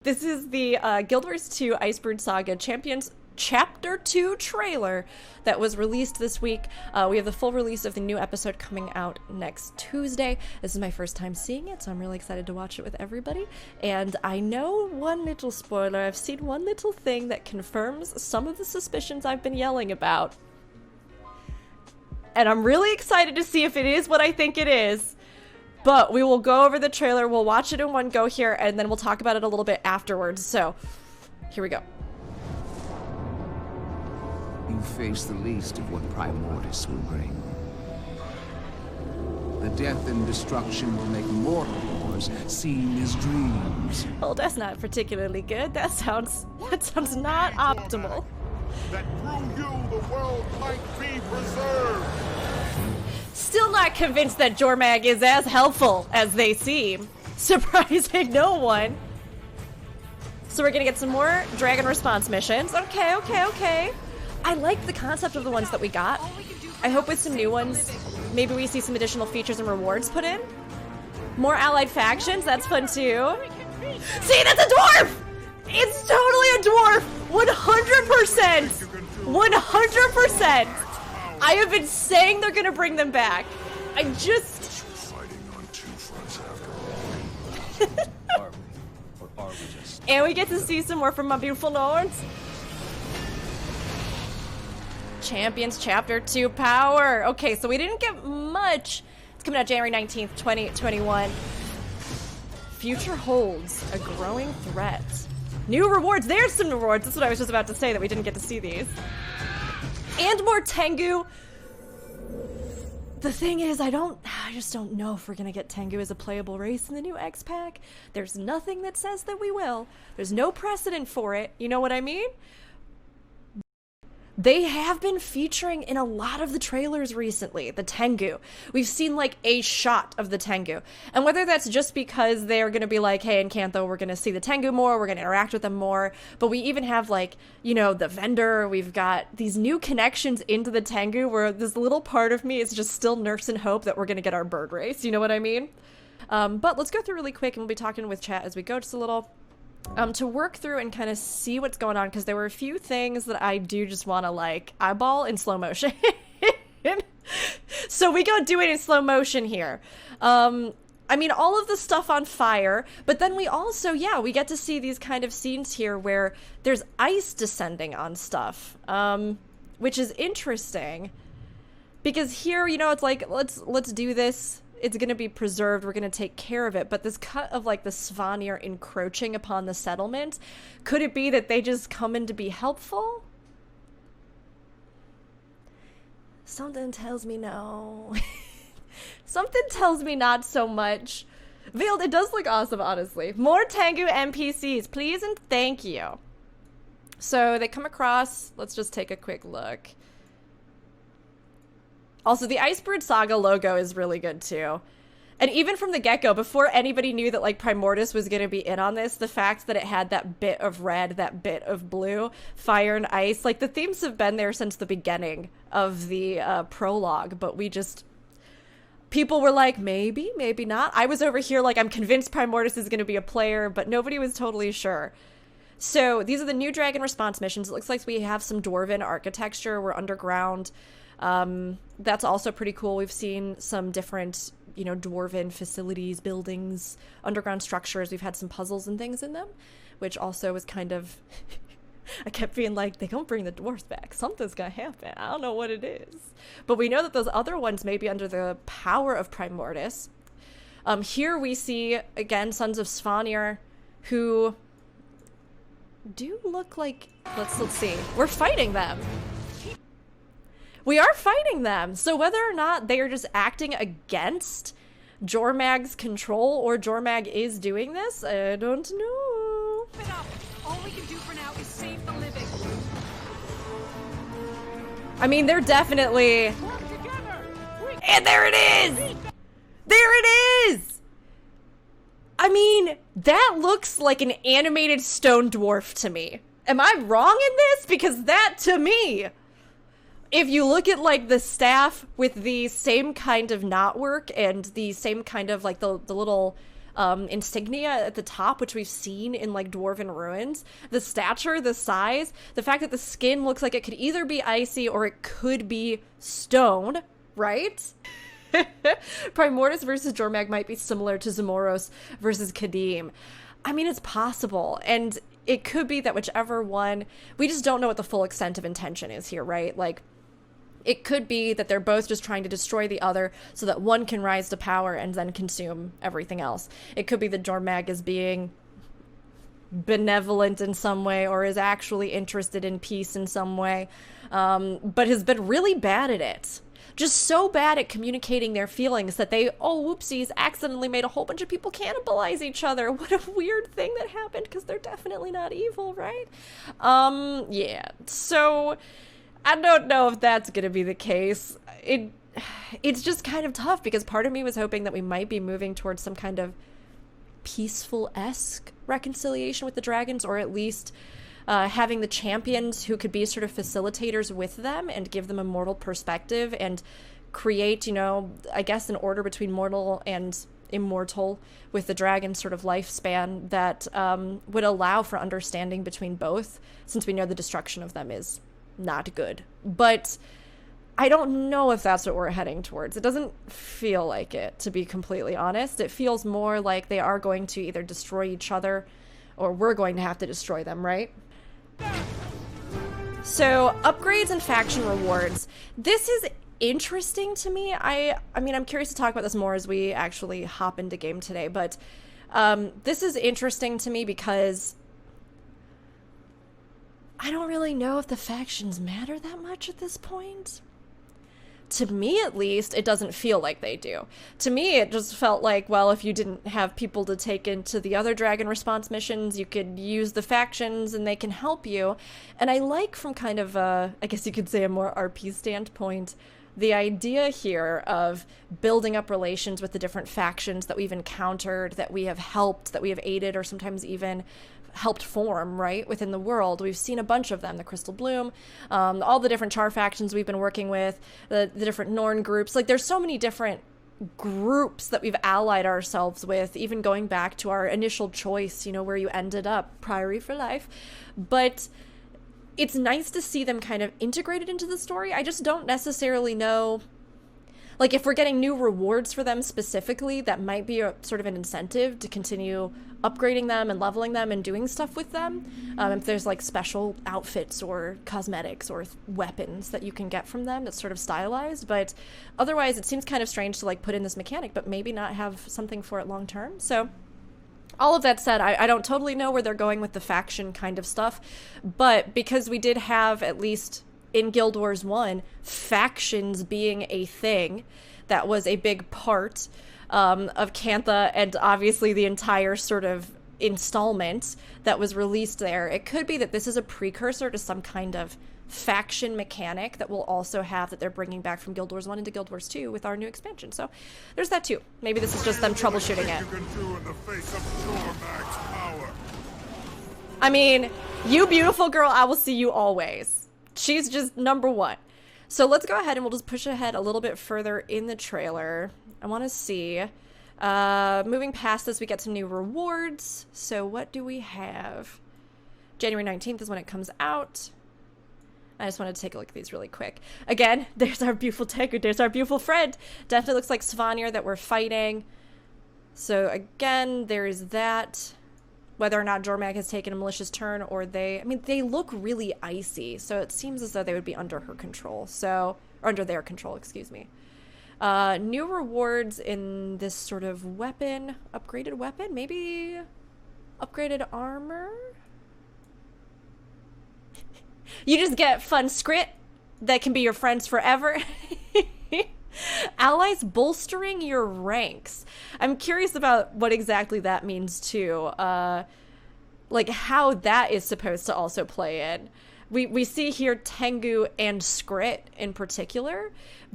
This is the Guild Wars 2 Icebrood Saga Champions Chapter 2 trailer that was released this week. We have the full release of the new episode coming out next Tuesday. This is my first time seeing it, so I'm really excited to watch it with everybody. And I know one little spoiler. I've seen one little thing that confirms some of the suspicions I've been yelling about. And I'm really excited to see if it is what I think it is. But we will go over the trailer, we'll watch it in one go here, and then we'll talk about it a little bit afterwards. So, here we go. You face the least of what Primordius will bring. The death and destruction will make mortal wars seem as dreams. Oh, that's not particularly good. That sounds not optimal. That through you the world might be preserved. Still not convinced that Jormag is as helpful as they seem. Surprising no one. So we're gonna get some more dragon response missions. Okay. I like the concept of the ones that we got. I hope with some new ones, maybe we see some additional features and rewards put in. More allied factions, that's fun too. See, that's a dwarf! It's totally a dwarf! 100%! 100%! I have been saying they're gonna bring them back. I just... Fighting on two fronts after all. Are we? Or are we just... And we get to see some more from my beautiful Nords. Champions Chapter 2 Power. Okay, so we didn't get much. It's coming out January 19th, 2021. Future holds a growing threat. New rewards. There's some rewards. That's what I was just about to say, that we didn't get to see these. And more Tengu. The thing is, I just don't know if we're gonna get Tengu as a playable race in the new X-Pack. There's nothing that says that we will. There's no precedent for it. You know what I mean? They have been featuring in a lot of the trailers recently, the Tengu. We've seen like a shot of the Tengu. And whether that's just because they're gonna be like, hey, in Cantho, we're gonna see the Tengu more, we're gonna interact with them more, but we even have like, you know, the vendor, we've got these new connections into the Tengu where this little part of me is just still nursing hope that we're gonna get our bird race, you know what I mean? But let's go through really quick and we'll be talking with chat as we go just a little. To work through and kind of see what's going on, because there were a few things that I do just want to like eyeball in slow motion. So we go do it in slow motion here. I mean, all of the stuff on fire, but then we also, yeah, we get to see these kind of scenes here where there's ice descending on stuff, which is interesting because here, you know, it's like, let's do this. It's going to be preserved, we're going to take care of it, but this cut of like the Svanir encroaching upon the settlement, could it be that they just come in to be helpful? Something tells me no. Something tells me not so much. Veiled, it does look awesome, honestly. More Tengu NPCs, please and thank you. So they come across, let's just take a quick look. Also, the Icebrood Saga logo is really good, too. And even from the get-go, before anybody knew that, like, Primordius was going to be in on this, the fact that it had that bit of red, that bit of blue, fire and ice, like, the themes have been there since the beginning of the prologue, but we just... People were like, maybe, maybe not. I was over here like, I'm convinced Primordius is going to be a player, but nobody was totally sure. So, these are the new dragon response missions. It looks like we have some dwarven architecture. We're underground. That's also pretty cool. We've seen some different, you know, dwarven facilities, buildings, underground structures. We've had some puzzles and things in them, which also was kind of, I kept being like, they don't bring the dwarves back. Something's gonna happen. I don't know what it is. But we know that those other ones may be under the power of Primordius. Here we see, again, Sons of Svanir, who do look like, let's see. We're fighting them. We are fighting them, so whether or not they are just acting against Jormag's control or Jormag is doing this, I don't know. All we can do for now is save the living. I mean, they're definitely... And there it is! There it is! I mean, that looks like an animated stone dwarf to me. Am I wrong in this? Because that, to me... If you look at, like, the staff with the same kind of knotwork and the same kind of, like, the little insignia at the top, which we've seen in like Dwarven ruins. The stature, the size, the fact that the skin looks like it could either be icy or it could be stone, right? Primordus versus Jormag might be similar to Zamoros versus Kadim. I mean, it's possible, and it could be that whichever one, we just don't know what the full extent of intention is here, right? Like, it could be that they're both just trying to destroy the other so that one can rise to power and then consume everything else. It could be that Jormag is being benevolent in some way or is actually interested in peace in some way, but has been really bad at it. Just so bad at communicating their feelings that they, oh, whoopsies, accidentally made a whole bunch of people cannibalize each other. What a weird thing that happened, because they're definitely not evil, right? Yeah. So, I don't know if that's gonna be the case. It's just kind of tough, because part of me was hoping that we might be moving towards some kind of peaceful-esque reconciliation with the dragons, or at least having the champions who could be sort of facilitators with them and give them a mortal perspective and create, you know, I guess an order between mortal and immortal with the dragon sort of lifespan that would allow for understanding between both, since we know the destruction of them is not good. But I don't know if that's what we're heading towards. It doesn't feel like it, to be completely honest. It feels more like they are going to either destroy each other or we're going to have to destroy them, right? So, upgrades and faction rewards. This is interesting to me. I mean, I'm curious to talk about this more as we actually hop into game today, but this is interesting to me because I don't really know if the factions matter that much at this point. To me, at least, it doesn't feel like they do. To me, it just felt like, well, if you didn't have people to take into the other Dragon Response missions, you could use the factions and they can help you. And I like, from kind of I guess you could say a more RP standpoint, the idea here of building up relations with the different factions that we've encountered, that we have helped, that we have aided, or sometimes even helped form, right, within the world. We've seen a bunch of them, the Crystal Bloom, all the different Char factions we've been working with, the different Norn groups. Like, there's so many different groups that we've allied ourselves with, even going back to our initial choice, you know, where you ended up, Priory for life. But it's nice to see them kind of integrated into the story. I just don't necessarily know, like, if we're getting new rewards for them specifically, that might be a sort of an incentive to continue upgrading them and leveling them and doing stuff with them. If there's like special outfits or cosmetics or weapons that you can get from them that's sort of stylized, but otherwise it seems kind of strange to like put in this mechanic but maybe not have something for it long term. So all of that said, I don't totally know where they're going with the faction kind of stuff, but because we did have, at least in Guild Wars 1, factions being a thing that was a big part of Cantha, and obviously the entire sort of installment that was released there, it could be that this is a precursor to some kind of faction mechanic that we'll also have that they're bringing back from Guild Wars 1 into Guild Wars 2 with our new expansion. So there's that too. Maybe this is just them troubleshooting it. I mean, you beautiful girl, I will see you always. She's just number one. So let's go ahead and we'll just push ahead a little bit further in the trailer. I want to see. Moving past this, we get some new rewards. So what do we have? January 19th is when it comes out. I just want to take a look at these really quick. Again, there's our beautiful Tengu. There's our beautiful friend. Definitely looks like Svanir that we're fighting. So again, there's that. Whether or not Jormag has taken a malicious turn or they... I mean, they look really icy. So it seems as though they would be under her control. So... or under their control, excuse me. New rewards in this sort of weapon. Upgraded weapon? Maybe upgraded armor? You just get fun script that can be your friends forever. Allies bolstering your ranks. I'm curious about what exactly that means too. Like how that is supposed to also play in. We see here Tengu and Skrit in particular,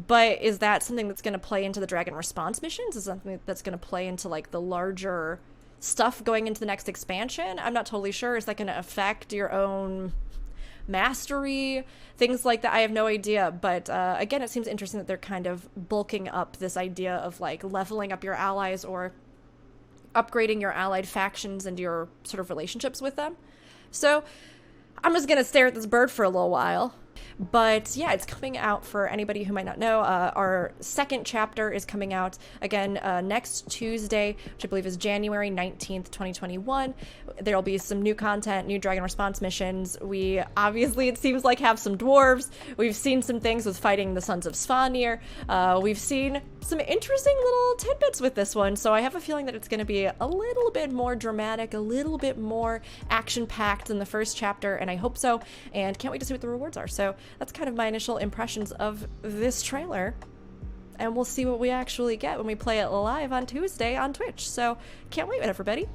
but is that something that's going to play into the Dragon Response missions? Is something that's going to play into like the larger stuff going into the next expansion? I'm not totally sure. Is that going to affect your own mastery, things like that? I have no idea, but again, it seems interesting that they're kind of bulking up this idea of like leveling up your allies or upgrading your allied factions and your sort of relationships with them. So I'm just gonna stare at this bird for a little while. But yeah, it's coming out for anybody who might not know. Our second chapter is coming out again next Tuesday, which I believe is January 19th, 2021. There'll be some new content, new Dragon Response missions. We obviously, it seems like, have some dwarves. We've seen some things with fighting the Sons of Svanir. We've seen some interesting little tidbits with this one, so I have a feeling that it's going to be a little bit more dramatic, a little bit more action-packed than the first chapter, and I hope so, and can't wait to see what the rewards are. So that's kind of my initial impressions of this trailer, and we'll see what we actually get when we play it live on Tuesday on Twitch. So can't wait, everybody.